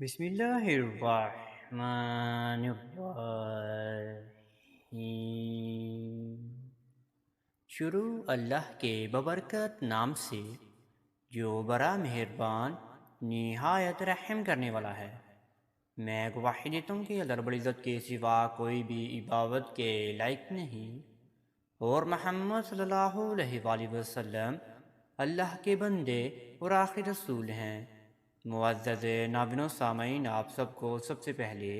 بسم اللہ الرحمن الرحیم۔ شروع اللہ کے ببرکت نام سے جو بڑا مہربان نہایت رحم کرنے والا ہے۔ میں گواہی دیتا ہوں کہ اللہ رب العزت کے سوا کوئی بھی عبادت کے لائق نہیں، اور محمد صلی اللہ علیہ وآلہ وسلم اللہ کے بندے اور آخری رسول ہیں۔ معزز ناظرین و سامعین، آپ سب کو سب سے پہلے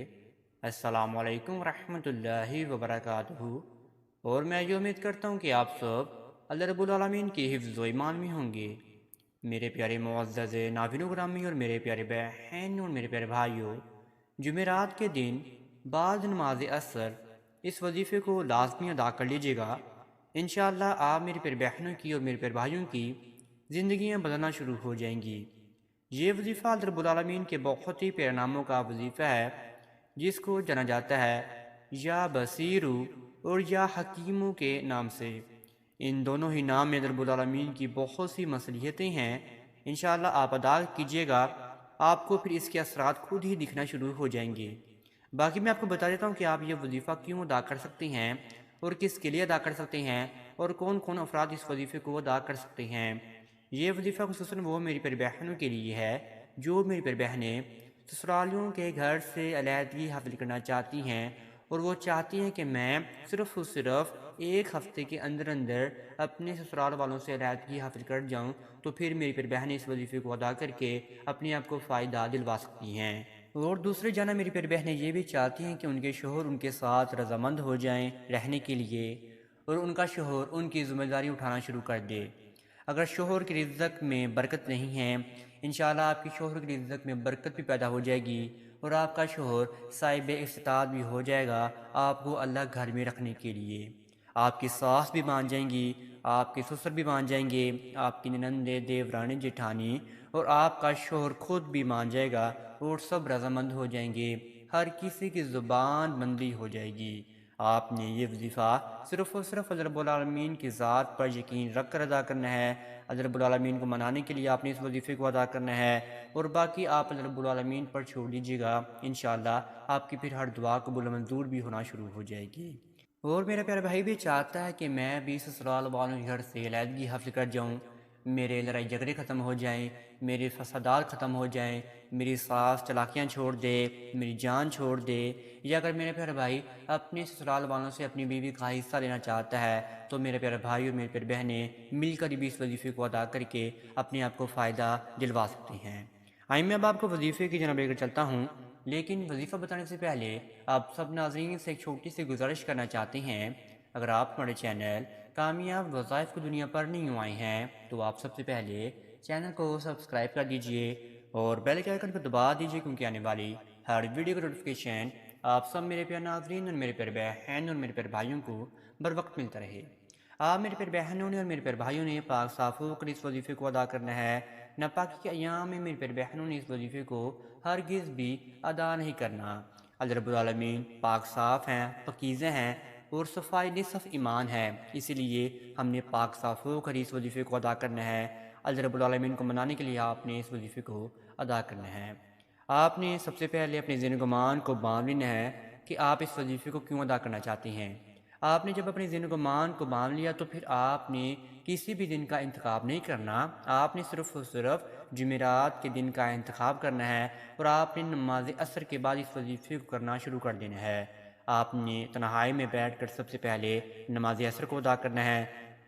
السلام علیکم ورحمۃ اللہ وبرکاتہ، اور میں یہ امید کرتا ہوں کہ آپ سب اللہ رب العالمین کی حفظ و ایمان میں ہوں گے۔ میرے پیارے معزز ناظرین و گرامی اور میرے پیارے بہن اور میرے پیارے بھائیوں، جمعرات کے دن بعد نماز عصر اس وظیفے کو لازمی ادا کر لیجیے گا۔ انشاءاللہ آپ میری پیارے بہنوں کی اور میرے پیارے بھائیوں کی زندگیاں بدلنا شروع ہو جائیں گی۔ یہ وظیفہ اللہ رب العالمین کے بہت ہی پیارے ناموں کا وظیفہ ہے، جس کو جانا جاتا ہے یا بصیرو اور یا حکیموں کے نام سے۔ ان دونوں ہی نام میں اللہ رب العالمین کی بہت سی مصلحتیں ہیں۔ انشاءاللہ آپ ادا کیجیے گا، آپ کو پھر اس کے اثرات خود ہی دکھنا شروع ہو جائیں گے۔ باقی میں آپ کو بتا دیتا ہوں کہ آپ یہ وظیفہ کیوں ادا کر سکتے ہیں اور کس کے لیے ادا کر سکتے ہیں، اور کون کون افراد اس وظیفے کو ادا کر سکتے ہیں۔ یہ وظیفہ خصوصاً وہ میری پیاری بہنوں کے لیے ہے جو میری پیاری بہنیں سسرالیوں کے گھر سے علیحدگی حاصل کرنا چاہتی ہیں، اور وہ چاہتی ہیں کہ میں صرف اور صرف ایک ہفتے کے اندر اپنے سسرال والوں سے علیحدگی حاصل کر جاؤں، تو پھر میری پیاری بہنیں اس وظیفے کو ادا کر کے اپنے آپ کو فائدہ دلوا سکتی ہیں۔ اور دوسری جانب میری پیاری بہنیں یہ بھی چاہتی ہیں کہ ان کے شوہر ان کے ساتھ رضامند ہو جائیں رہنے کے لیے، اور ان کا شوہر ان کی ذمہ داری اٹھانا شروع کر دے۔ اگر شوہر کی رزق میں برکت نہیں ہے، انشاءاللہ آپ کی شوہر کی رزق میں برکت بھی پیدا ہو جائے گی، اور آپ کا شوہر صاحب استطاعت بھی ہو جائے گا آپ کو اللہ گھر میں رکھنے کے لیے۔ آپ کی ساس بھی مان جائیں گی، آپ کے سسر بھی مان جائیں گے، آپ کی ننندیں، دیورانی، جیٹھانی، اور آپ کا شوہر خود بھی مان جائے گا، اور سب رضامند ہو جائیں گے، ہر کسی کی زبان بندی ہو جائے گی۔ آپ نے یہ وظیفہ صرف اور صرف اللہ رب العالمین کی ذات پر یقین رکھ کر ادا کرنا ہے۔ اللہ رب العالمین کو منانے کے لیے آپ نے اس وظیفے کو ادا کرنا ہے، اور باقی آپ اللہ رب العالمین پر چھوڑ دیجیے گا۔ انشاءاللہ آپ کی پھر ہر دعا قبول و منظور بھی ہونا شروع ہو جائے گی۔ اور میرا پیارا بھائی بھی چاہتا ہے کہ میں بھی سسرال والوں کے گھر سے علیحدگی حاصل کر جاؤں، میرے لڑائی جھگڑے ختم ہو جائیں، میرے فسادات ختم ہو جائیں، میری ساس چلاکیاں چھوڑ دے، میری جان چھوڑ دے۔ یا اگر میرے پیارے بھائی اپنے سسرال والوں سے اپنی بیوی کا حصہ لینا چاہتا ہے، تو میرے پیارے بھائی اور میرے پیارے بہنیں مل کر بھی اس وظیفے کو ادا کر کے اپنے آپ کو فائدہ دلوا سکتے ہیں۔ آئیں میں اب آپ کو وظیفے کی جانب لے کر چلتا ہوں، لیکن وظیفہ بتانے سے پہلے آپ سب ناظرین سے ایک چھوٹی سی گزارش کرنا چاہتے ہیں۔ اگر آپ ہمارے چینل کامیاب وظائف کی دنیا پر نہیں آئے ہیں تو آپ سب سے پہلے چینل کو سبسکرائب کر دیجئے اور بیل کے آئیکن کو دبا دیجئے، کیونکہ آنے والی ہر ویڈیو کا نوٹیفیکیشن آپ سب میرے پیارے ناظرین اور میرے پیارے بہن اور میرے پیارے بھائیوں کو بر وقت ملتا رہے۔ آپ میرے پیارے بہنوں نے اور میرے پیارے بھائیوں نے پاک صاف ہو کر اس وظیفے کو ادا کرنا ہے۔ ناپاکی کے ایام میں میرے پیارے بہنوں نے اس وظیفے کو ہرگز بھی ادا نہیں کرنا۔ اللہ رب العالمین پاک صاف ہیں، پاکیزہ ہیں، اور صفائی نصف ایمان ہے، اسی لیے ہم نے پاک صاف ہو کر اس وظیفے کو ادا کرنا ہے۔ اللہ رب العالمین کو منانے کے لیے آپ نے اس وظیفے کو ادا کرنا ہے۔ آپ نے سب سے پہلے اپنے ذہن و گمان کو باندھ لینا ہے کہ آپ اس وظیفے کو کیوں ادا کرنا چاہتے ہیں۔ آپ نے جب اپنے ذہن و گمان کو باندھ لیا تو پھر آپ نے کسی بھی دن کا انتخاب نہیں کرنا، آپ نے صرف اور صرف جمعرات کے دن کا انتخاب کرنا ہے، اور آپ نے نماز عصر کے بعد اس وظیفے کو کرنا شروع کر دینا ہے۔ آپ نے تنہائی میں بیٹھ کر سب سے پہلے نماز عصر کو ادا کرنا ہے۔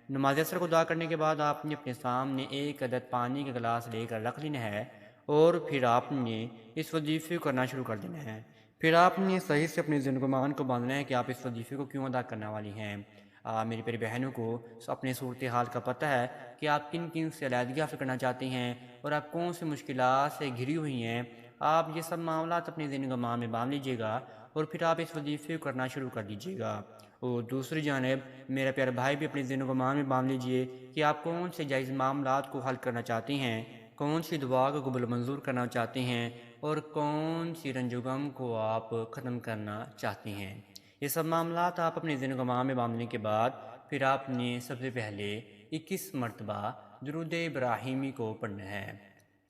نماز عصر کو ادا کرنے کے بعد آپ نے اپنے سامنے ایک عدد پانی کا گلاس لے کر رکھ لینا ہے، اور پھر آپ نے اس وظیفے کو کرنا شروع کر دینا ہے۔ پھر آپ نے صحیح سے اپنے ذہن و گمان کو باندھنا ہے کہ آپ اس وظیفے کو کیوں ادا کرنے والی ہیں۔ میری پیاری بہنوں کو اپنے صورتحال کا پتہ ہے کہ آپ کن کن سے علیحدگی حاصل کرنا چاہتے ہیں اور آپ کون سی مشکلات سے گھری ہوئی ہیں۔ آپ یہ سب معاملات اپنے ذہن و گمان میں باندھ لیجیے گا، اور پھر آپ اس وظیفے کو کرنا شروع کر دیجیے گا۔ اور دوسری جانب میرا پیارا بھائی بھی اپنے ذہن و گمان میں باندھ لیجیے کہ آپ کون سے جائز معاملات کو حل کرنا چاہتے ہیں، کون سی دعا کو قبول منظور کرنا چاہتے ہیں، اور کون سی رنج و غم کو آپ ختم کرنا چاہتے ہیں۔ یہ سب معاملات آپ اپنے ذہن و گمان میں باندھنے کے بعد پھر آپ نے سب سے پہلے 21 مرتبہ درود ابراہیمی کو پڑھنا ہے۔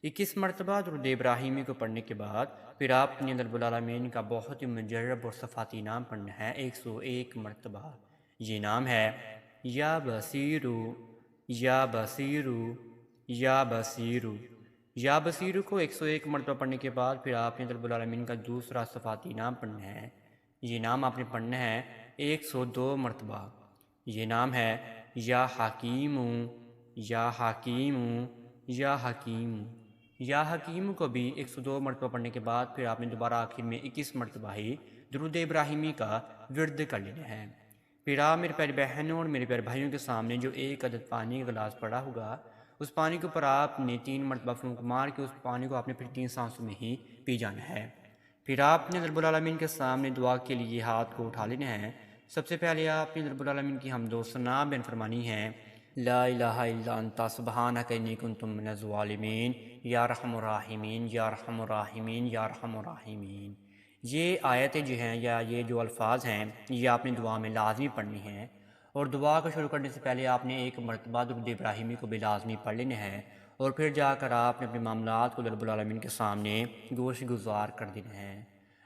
21 مرتبہ درود ابراہیمی کو پڑھنے کے بعد پھر آپ نے رب العالمین کا بہت ہی مجرب اور صفاتی نام پڑھنا ہے 101 مرتبہ۔ یہ نام ہے یا بصیرو، یا بصیرو، یا بصیرو۔ یا بصیرو کو 101 مرتبہ پڑھنے کے بعد پھر آپ نے رب العالمین کا دوسرا صفاتی نام پڑھنا ہے۔ یہ نام آپ نے پڑھنا ہے 102 مرتبہ۔ یہ نام ہے یا حکیم، یا حکیم، یا حکیم۔ یا حکیم کو بھی 102 مرتبہ پڑھنے کے بعد پھر آپ نے دوبارہ آخر میں 21 مرتبہ ہی درود ابراہیمی کا ورد کر لینا ہے۔ پھر آپ میرے پیارے بہنوں اور میرے پیارے بھائیوں کے سامنے جو ایک عدد پانی کا گلاس پڑا ہوگا، اس پانی کے اوپر آپ نے 3 مرتبہ پھونک مار کے اس پانی کو آپ نے پھر 3 سانسوں میں ہی پی جانا ہے۔ پھر آپ نے رب العالمین کے سامنے دعا کے لیے ہاتھ کو اٹھا لینا ہے۔ سب سے پہلے آپ نے رب العالمین کی حمد و ثنا بیان فرمانی ہے، لا الہ الا انت سبحانک انی کنت من الظالمین، یا ارحم الراحمین، یا ارحم الراحمین، یا ارحم الراحمین۔ یہ آیتیں جو ہیں یا یہ جو الفاظ ہیں یہ آپ نے دعا میں لازمی پڑھنی ہیں، اور دعا کو شروع کرنے سے پہلے آپ نے 1 مرتبہ درود ابراہیمی کو بھی لازمی پڑھ لینا ہے، اور پھر جا کر آپ نے اپنے معاملات کو رب العالمین کے سامنے گوش گزار کر دینا ہے۔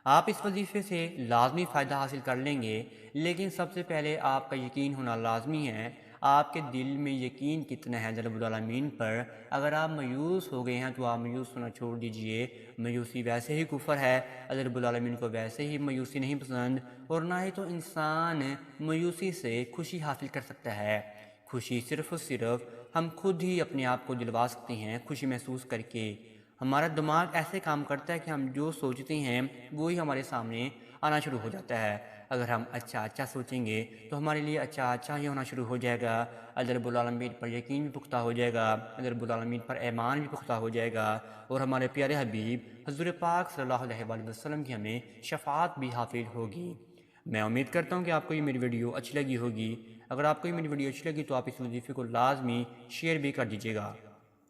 آپ اس وظیفے سے لازمی فائدہ حاصل کر لیں گے، لیکن سب سے پہلے آپ کا یقین ہونا لازمی ہے۔ آپ کے دل میں یقین کتنا ہے رب العالمین پر؟ اگر آپ مایوس ہو گئے ہیں تو آپ مایوس ہونا چھوڑ دیجئے۔ مایوسی ویسے ہی کفر ہے، رب العالمین کو ویسے ہی مایوسی نہیں پسند، اور نہ ہی تو انسان مایوسی سے خوشی حاصل کر سکتا ہے۔ خوشی صرف اور صرف ہم خود ہی اپنے آپ کو دلوا سکتے ہیں، خوشی محسوس کر کے۔ ہمارا دماغ ایسے کام کرتا ہے کہ ہم جو سوچتے ہیں وہی ہمارے سامنے آنا شروع ہو جاتا ہے۔ اگر ہم اچھا سوچیں گے تو ہمارے لیے اچھا ہی ہونا شروع ہو جائے گا۔ رب العالمین پر یقین بھی پختہ ہو جائے گا، رب العالمین پر ایمان بھی پختہ ہو جائے گا، اور ہمارے پیارے حبیب حضور پاک صلی اللہ علیہ وآلہ وسلم کی ہمیں شفاعت بھی حاصل ہوگی۔ میں امید کرتا ہوں کہ آپ کو یہ میری ویڈیو اچھی لگی ہوگی۔ اگر آپ کو یہ میری ویڈیو اچھی لگی تو آپ اس وظیفے کو لازمی شیئر بھی کر دیجیے گا۔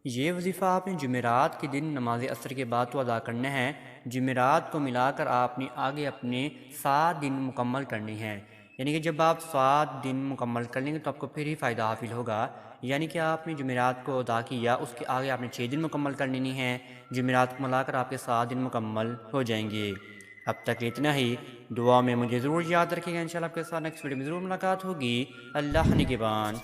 یہ وظیفہ آپ نے جمعرات کے دن نماز عصر کے بعد تو ادا کرنا ہے۔ جمعرات کو ملا کر آپ نے آگے اپنے 7 دن مکمل کرنے ہیں، یعنی کہ جب آپ 7 دن مکمل کر لیں گے تو آپ کو پھر ہی فائدہ حاصل ہوگا۔ یعنی کہ آپ نے جمعرات کو ادا کیا، اس کے آگے آپ نے 6 دن مکمل کر لینی ہیں، جمعرات کو ملا کر آپ کے 7 دن مکمل ہو جائیں گے۔ اب تک اتنا ہی، دعا میں مجھے ضرور یاد رکھیں گا۔ انشاءاللہ آپ کے ساتھ نیکسٹ ویڈیو میں ضرور ملاقات ہوگی۔ اللہ نگہبان۔